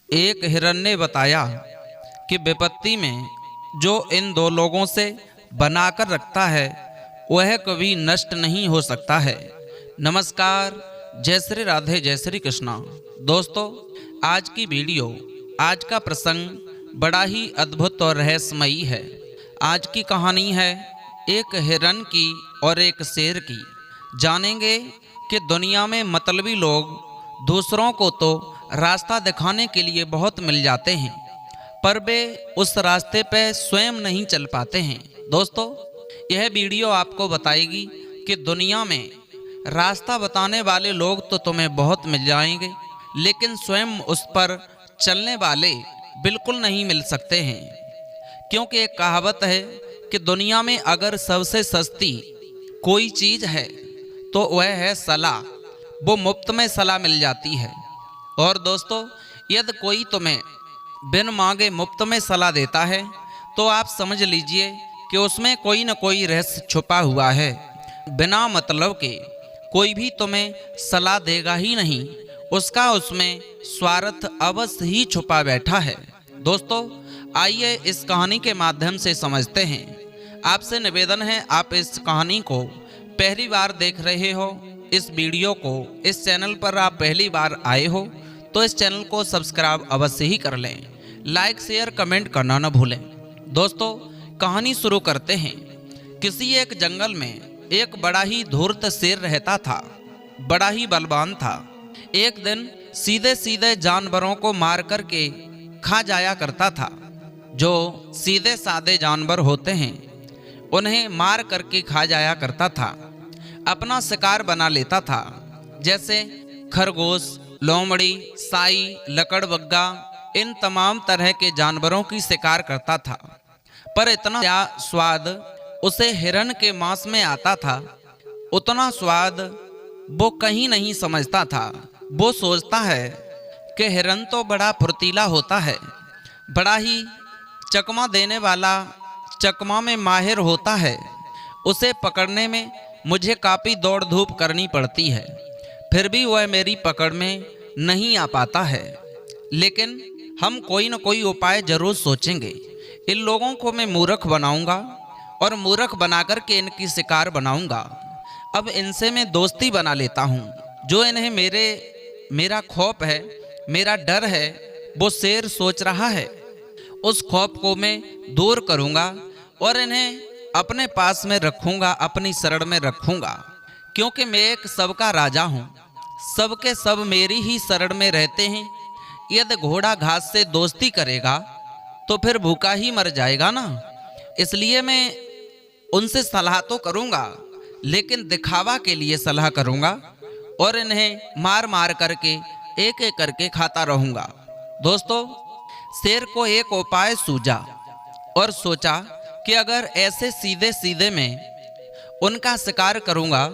एक हिरन ने बताया कि विपत्ति में जो इन दो लोगों से बनाकर रखता है वह कभी नष्ट नहीं हो सकता है। नमस्कार, जय श्री राधे, जय श्री कृष्णा। दोस्तों, आज की वीडियो, आज का प्रसंग बड़ा ही अद्भुत और रहस्यमयी है। आज की कहानी है एक हिरन की और एक शेर की। जानेंगे कि दुनिया में मतलबी लोग दूसरों को तो रास्ता दिखाने के लिए बहुत मिल जाते हैं, पर वे उस रास्ते पे स्वयं नहीं चल पाते हैं। दोस्तों, यह वीडियो आपको बताएगी कि दुनिया में रास्ता बताने वाले लोग तो तुम्हें बहुत मिल जाएंगे, लेकिन स्वयं उस पर चलने वाले बिल्कुल नहीं मिल सकते हैं। क्योंकि एक कहावत है कि दुनिया में अगर सबसे सस्ती कोई चीज़ है तो वह है सलाह। वो मुफ्त में सलाह मिल जाती है। और दोस्तों, यदि कोई तुम्हें बिन मांगे मुफ्त में सलाह देता है तो आप समझ लीजिए कि उसमें कोई न कोई रहस्य छुपा हुआ है। बिना मतलब के कोई भी तुम्हें सलाह देगा ही नहीं, उसका उसमें स्वार्थ अवश्य ही छुपा बैठा है। दोस्तों, आइए इस कहानी के माध्यम से समझते हैं। आपसे निवेदन है, आप इस कहानी को पहली बार देख रहे हो, इस वीडियो को, इस चैनल पर आप पहली बार आए हो तो इस चैनल को सब्सक्राइब अवश्य ही कर लें। लाइक, शेयर, कमेंट करना न भूलें। दोस्तों, कहानी शुरू करते हैं। किसी एक जंगल में एक बड़ा ही धूर्त शेर रहता था, बड़ा ही बलवान था। एक दिन सीधे सीधे जानवरों को मार करके खा जाया करता था। जो सीधे साधे जानवर होते हैं उन्हें मार करके खा जाया करता था, अपना शिकार बना लेता था। जैसे खरगोश, लोमड़ी, साई, लकड़बग्गा, इन तमाम तरह के जानवरों की शिकार करता था। पर इतना स्वाद उसे हिरन के मांस में आता था, उतना स्वाद वो कहीं नहीं समझता था। वो सोचता है कि हिरन तो बड़ा फुर्तीला होता है, बड़ा ही चकमा देने वाला, चकमा में माहिर होता है। उसे पकड़ने में मुझे काफ़ी दौड़ धूप करनी पड़ती है, फिर भी वह मेरी पकड़ में नहीं आ पाता है। लेकिन हम कोई न कोई उपाय जरूर सोचेंगे। इन लोगों को मैं मूर्ख बनाऊंगा और मूर्ख बना कर के इनकी शिकार बनाऊंगा। अब इनसे मैं दोस्ती बना लेता हूँ। जो इन्हें मेरा खौफ है, मेरा डर है, वो शेर सोच रहा है, उस खौफ को मैं दूर करूँगा और इन्हें अपने पास में रखूँगा, अपनी शरण में रखूँगा। क्योंकि मैं एक सबका राजा हूँ, सबके सब मेरी ही शरण में रहते हैं। यदि घोड़ा घास से दोस्ती करेगा तो फिर भूखा ही मर जाएगा ना। इसलिए मैं उनसे सलाह तो करूँगा, लेकिन दिखावा के लिए सलाह करूँगा और इन्हें मार मार करके एक एक करके खाता रहूँगा। दोस्तों, शेर को एक उपाय सूझा और सोचा कि अगर ऐसे सीधे सीधे मैं उनका शिकार करूंगा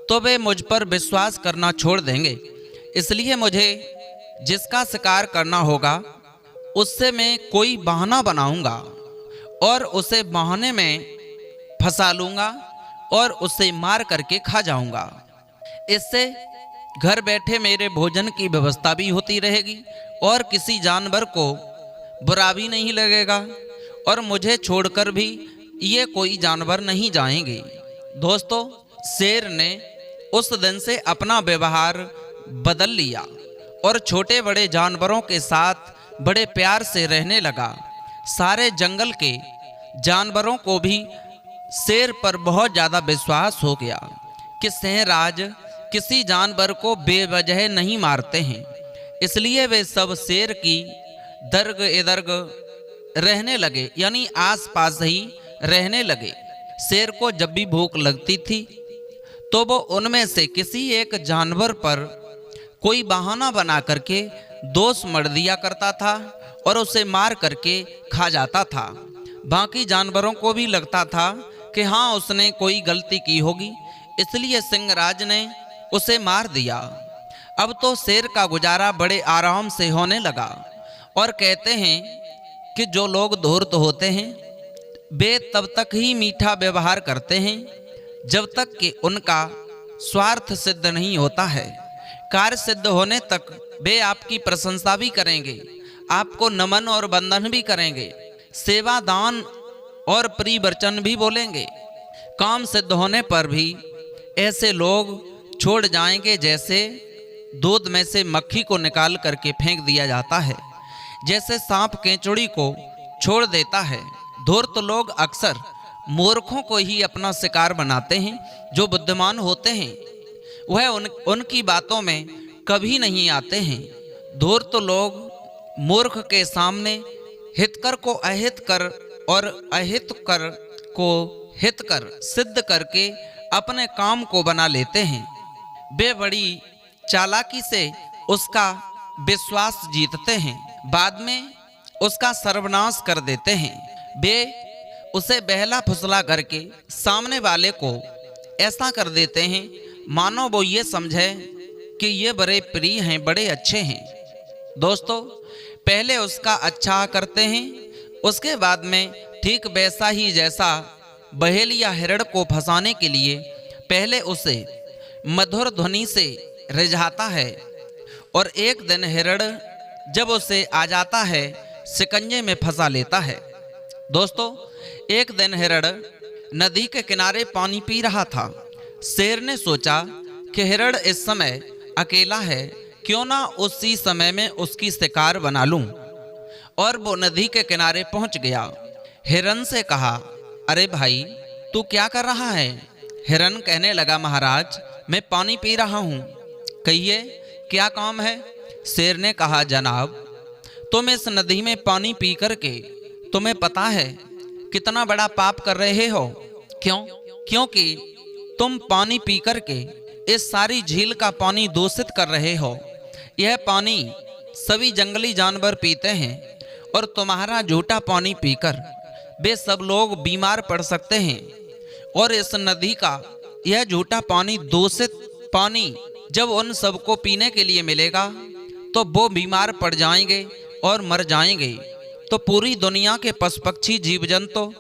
तो वे मुझ पर विश्वास करना छोड़ देंगे। इसलिए मुझे जिसका शिकार करना होगा उससे मैं कोई बहाना बनाऊंगा और उसे बहाने में फंसा लूंगा और उसे मार करके खा जाऊंगा। इससे घर बैठे मेरे भोजन की व्यवस्था भी होती रहेगी और किसी जानवर को बुरा भी नहीं लगेगा और मुझे छोड़कर भी ये कोई जानवर नहीं जाएंगे। दोस्तों, शेर ने उस दिन से अपना व्यवहार बदल लिया और छोटे बड़े जानवरों के साथ बड़े प्यार से रहने लगा। सारे जंगल के जानवरों को भी शेर पर बहुत ज़्यादा विश्वास हो गया कि शेरराज किसी जानवर को बेवजह नहीं मारते हैं। इसलिए वे सब शेर की दर्ग इदर्ग रहने लगे, यानी आस पास ही रहने लगे। शेर को जब भी भूख लगती थी तो वो उनमें से किसी एक जानवर पर कोई बहाना बना करके दोष मढ़ दिया करता था और उसे मार करके खा जाता था। बाकी जानवरों को भी लगता था कि हाँ, उसने कोई गलती की होगी, इसलिए सिंहराज ने उसे मार दिया। अब तो शेर का गुजारा बड़े आराम से होने लगा। और कहते हैं कि जो लोग धूर्त होते हैं वे तब तक ही मीठा व्यवहार करते हैं जब तक कि उनका स्वार्थ सिद्ध नहीं होता है। कार्य सिद्ध होने तक वे आपकी प्रशंसा भी करेंगे, आपको नमन और वंदन भी करेंगे, सेवा दान और परिवचन भी बोलेंगे। काम सिद्ध होने पर भी ऐसे लोग छोड़ जाएंगे जैसे दूध में से मक्खी को निकाल करके फेंक दिया जाता है, जैसे सांप केंचुड़ी को छोड़ देता है। धूर्त लोग अक्सर मूर्खों को ही अपना शिकार बनाते हैं। जो बुद्धिमान होते हैं वह उनकी बातों में कभी नहीं आते हैं। धूर्त लोग मूर्ख के सामने हितकर को अहितकर और अहितकर को हितकर सिद्ध करके अपने काम को बना लेते हैं। वे बड़ी चालाकी से उसका विश्वास जीतते हैं, बाद में उसका सर्वनाश कर देते हैं। वे उसे बहला फुसला करके सामने वाले को ऐसा कर देते हैं मानो वो ये समझे कि ये बड़े प्रिय हैं, बड़े अच्छे हैं। दोस्तों, पहले उसका अच्छा करते हैं, उसके बाद में ठीक वैसा ही जैसा बहेलिया हिरण को फंसाने के लिए पहले उसे मधुर ध्वनि से रिझाता है, और एक दिन हिरण जब उसे आ जाता है शिकंजे में फंसा लेता है। दोस्तों, एक दिन हिरण नदी के किनारे पानी पी रहा था। शेर ने सोचा कि हिरण इस समय अकेला है, क्यों ना उसी समय में उसकी शिकार बना लूं, और वो नदी के किनारे पहुंच गया। हिरण से कहा, अरे भाई, तू क्या कर रहा है? हिरण कहने लगा, महाराज, मैं पानी पी रहा हूं। कहिए, क्या काम है? शेर ने कहा, जनाब, तुम इस नदी में पानी पी करके तुम्हें पता है कितना बड़ा पाप कर रहे हो। क्यों? क्योंकि तुम पानी पी करके इस सारी झील का पानी दूषित कर रहे हो। यह पानी सभी जंगली जानवर पीते हैं, और तुम्हारा झूठा पानी पीकर वे सब लोग बीमार पड़ सकते हैं। और इस नदी का यह झूठा पानी, दूषित पानी जब उन सबको पीने के लिए मिलेगा तो वो बीमार पड़ जाएंगे और मर जाएंगे। तो पूरी दुनिया के पशु पक्षी जीव जंतु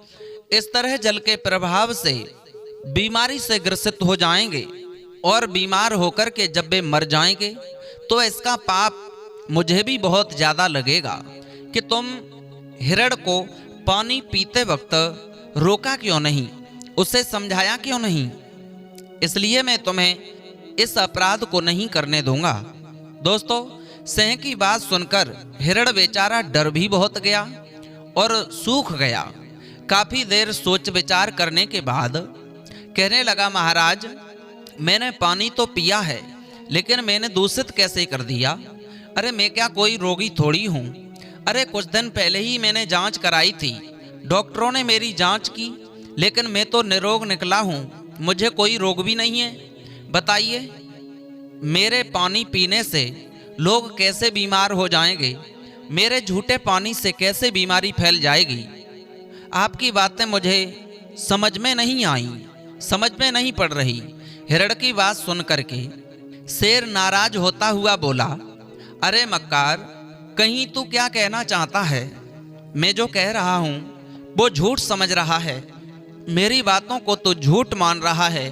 इस तरह जल के प्रभाव से बीमारी से ग्रसित हो जाएंगे, और बीमार होकर के जब वे मर जाएंगे तो इसका पाप मुझे भी बहुत ज़्यादा लगेगा कि तुम हिरण को पानी पीते वक्त रोका क्यों नहीं, उसे समझाया क्यों नहीं। इसलिए मैं तुम्हें इस अपराध को नहीं करने दूंगा। दोस्तों, सिंह की बात सुनकर हिरण बेचारा डर भी बहुत गया और सूख गया। काफी देर सोच विचार करने के बाद कहने लगा, महाराज, मैंने पानी तो पिया है, लेकिन मैंने दूषित कैसे कर दिया? अरे मैं क्या कोई रोगी थोड़ी हूँ? अरे कुछ दिन पहले ही मैंने जांच कराई थी, डॉक्टरों ने मेरी जांच की, लेकिन मैं तो निरोग निकला हूँ, मुझे कोई रोग भी नहीं है। बताइए, मेरे पानी पीने से लोग कैसे बीमार हो जाएंगे? मेरे झूठे पानी से कैसे बीमारी फैल जाएगी? आपकी बातें मुझे समझ में नहीं आई, समझ में नहीं पड़ रही। हिरण की बात सुन करके शेर नाराज होता हुआ बोला, अरे मक्कार, कहीं तू क्या कहना चाहता है? मैं जो कह रहा हूँ वो झूठ समझ रहा है, मेरी बातों को तो झूठ मान रहा है,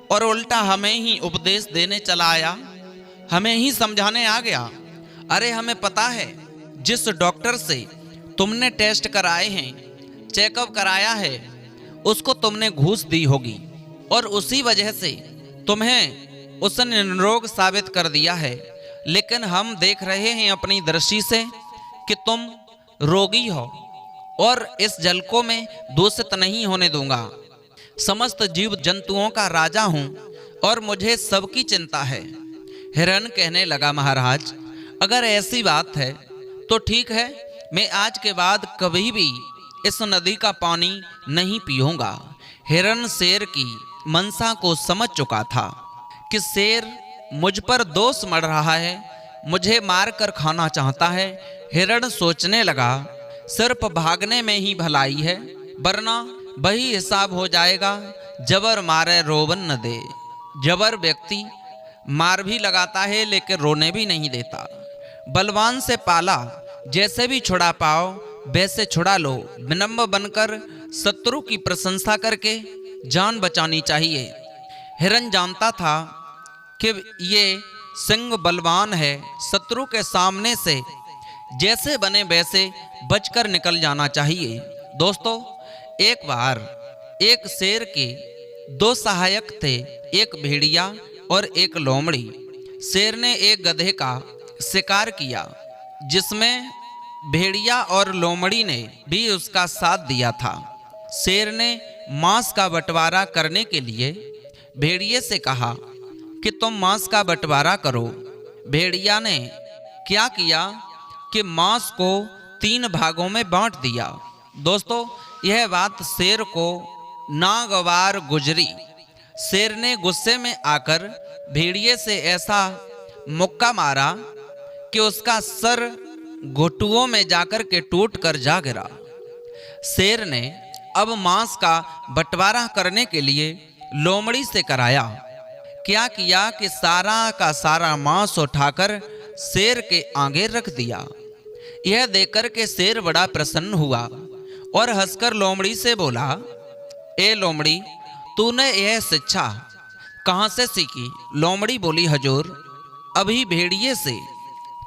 और उल्टा हमें ही उपदेश देने चला आया, हमें ही समझाने आ गया। अरे हमें पता है, जिस डॉक्टर से तुमने टेस्ट कराए हैं, चेकअप कराया है, उसको तुमने घूस दी होगी, और उसी वजह से तुम्हें उसने निरोग साबित कर दिया है। लेकिन हम देख रहे हैं अपनी दृष्टि से कि तुम रोगी हो, और इस जल को मैं दूषित नहीं होने दूंगा। समस्त जीव जंतुओं का राजा हूं, और मुझे सबकी चिंता है। हिरण कहने लगा, महाराज, अगर ऐसी बात है तो ठीक है, मैं आज के बाद कभी भी इस नदी का पानी नहीं पीऊंगा। हिरण शेर की मनसा को समझ चुका था कि शेर मुझ पर दोष मढ़ रहा है, मुझे मार कर खाना चाहता है। हिरण सोचने लगा, सिर्फ भागने में ही भलाई है, वरना वही हिसाब हो जाएगा, जबर मारे रोवन न दे। जबर व्यक्ति मार भी लगाता है लेकिन रोने भी नहीं देता। बलवान से पाला जैसे भी छुड़ा पाओ वैसे छुड़ा लो। विनम्र बनकर शत्रु की प्रशंसा करके जान बचानी चाहिए। हिरण जानता था कि ये सिंह बलवान है, शत्रु के सामने से जैसे बने वैसे बचकर निकल जाना चाहिए। दोस्तों, एक बार एक शेर के दो सहायक थे, एक भेड़िया और एक लोमड़ी। शेर ने एक गधे का शिकार किया जिसमें भेड़िया और लोमड़ी ने भी उसका साथ दिया था। शेर ने मांस का बंटवारा करने के लिए भेड़िए से कहा कि तुम मांस का बंटवारा करो। भेड़िया ने क्या किया कि मांस को 3 भागों में बांट दिया। दोस्तों, यह बात शेर को नागवार गुजरी। शेर ने गुस्से में आकर भेड़िए से ऐसा मुक्का मारा कि उसका सर घुटुओं में जाकर के टूट कर जा गिरा। शेर ने अब मांस का बंटवारा करने के लिए लोमड़ी से कराया। क्या किया कि सारा का सारा मांस उठाकर शेर के आगे रख दिया। यह देखकर के शेर बड़ा प्रसन्न हुआ और हंसकर लोमड़ी से बोला, ए लोमड़ी, तूने यह शिक्षा कहाँ से सीखी? लोमड़ी बोली, हुजूर, अभी भेड़िए से।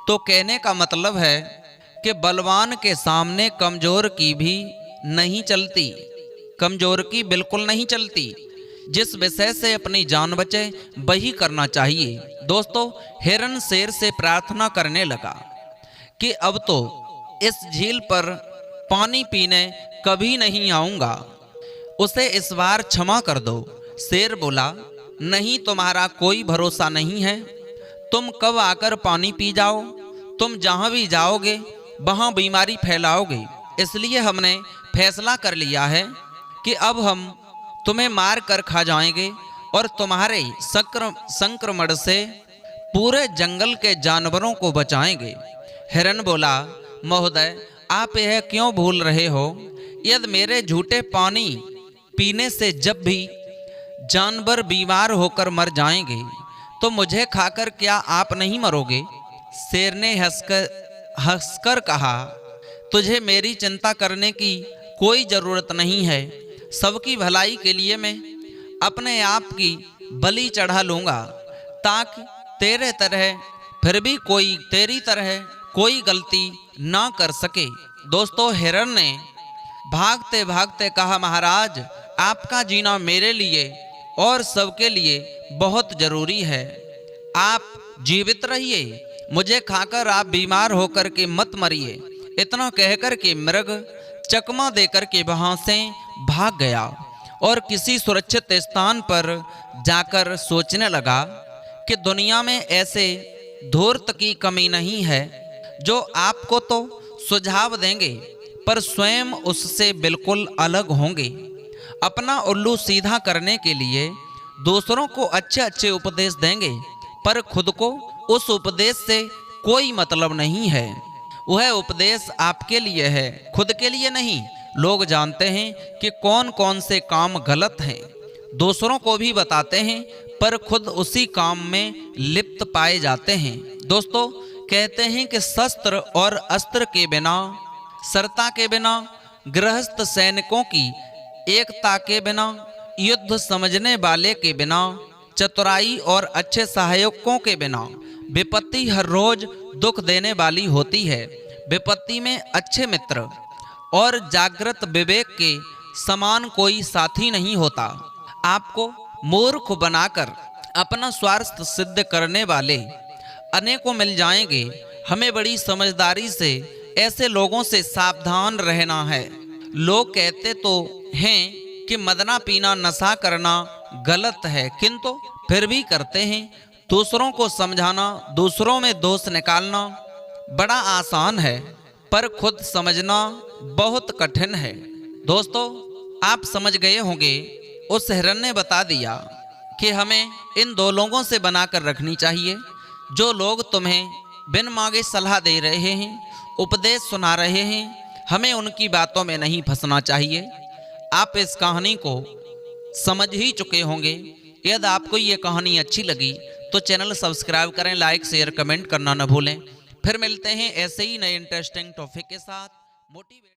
तो कहने का मतलब है कि बलवान के सामने कमजोर की भी नहीं चलती, कमजोर की बिल्कुल नहीं चलती। जिस विषय से अपनी जान बचे वही करना चाहिए। दोस्तों, हिरन शेर से प्रार्थना करने लगा कि अब तो इस झील पर पानी पीने कभी नहीं आऊंगा, उसे इस बार क्षमा कर दो। शेर बोला, नहीं, तुम्हारा कोई भरोसा नहीं है। तुम कब आकर पानी पी जाओ। तुम जहां भी जाओगे वहां बीमारी फैलाओगे। इसलिए हमने फैसला कर लिया है कि अब हम तुम्हें मार कर खा जाएंगे और तुम्हारे संक्रमण से पूरे जंगल के जानवरों को बचाएंगे। हिरन बोला, महोदय, आप यह क्यों भूल रहे हो? यदि मेरे झूठे पानी पीने से जब भी जानवर बीमार होकर मर जाएंगे तो मुझे खाकर क्या आप नहीं मरोगे? शेर ने हंसकर कहा, तुझे मेरी चिंता करने की कोई जरूरत नहीं है। सबकी भलाई के लिए मैं अपने आप की बलि चढ़ा लूंगा ताकि तेरी तरह कोई गलती ना कर सके। दोस्तों, हिरन ने भागते भागते कहा, महाराज, आपका जीना मेरे लिए और सबके लिए बहुत जरूरी है। आप जीवित रहिए, मुझे खाकर आप बीमार होकर के मत मरिए। इतना कहकर के मृग चकमा देकर के वहां से भाग गया और किसी सुरक्षित स्थान पर जाकर सोचने लगा कि दुनिया में ऐसे धूर्त की कमी नहीं है जो आपको तो सुझाव देंगे पर स्वयं उससे बिल्कुल अलग होंगे। अपना उल्लू सीधा करने के लिए दूसरों को अच्छे अच्छे उपदेश देंगे पर खुद को उस उपदेश से कोई मतलब नहीं है। वह उपदेश आपके लिए है, खुद के लिए नहीं। लोग जानते हैं कि कौन कौन से काम गलत हैं, दूसरों को भी बताते हैं पर खुद उसी काम में लिप्त पाए जाते हैं। दोस्तों, कहते हैं कि शस्त्र और अस्त्र के बिना, सरता के बिना, गृहस्थ सैनिकों की एकता के बिना, युद्ध समझने वाले के बिना, चतुराई और अच्छे सहायकों के बिना विपत्ति हर रोज दुख देने वाली होती है। विपत्ति में अच्छे मित्र और जागृत विवेक के समान कोई साथी नहीं होता। आपको मूर्ख बनाकर अपना स्वार्थ सिद्ध करने वाले अनेकों मिल जाएंगे। हमें बड़ी समझदारी से ऐसे लोगों से सावधान रहना है। लोग कहते तो हैं कि मदना पीना, नशा करना गलत है, किंतु फिर भी करते हैं। दूसरों को समझाना, दूसरों में दोष निकालना बड़ा आसान है पर खुद समझना बहुत कठिन है। दोस्तों, आप समझ गए होंगे, उस हिरन ने बता दिया कि हमें इन 2 लोगों से बनाकर रखनी चाहिए। जो लोग तुम्हें बिन मांगे सलाह दे रहे हैं, उपदेश सुना रहे हैं, हमें उनकी बातों में नहीं फंसना चाहिए। आप इस कहानी को समझ ही चुके होंगे। यदि आपको ये कहानी अच्छी लगी तो चैनल सब्सक्राइब करें, लाइक, शेयर, कमेंट करना न भूलें। फिर मिलते हैं ऐसे ही नए इंटरेस्टिंग टॉपिक के साथ। मोटिवेट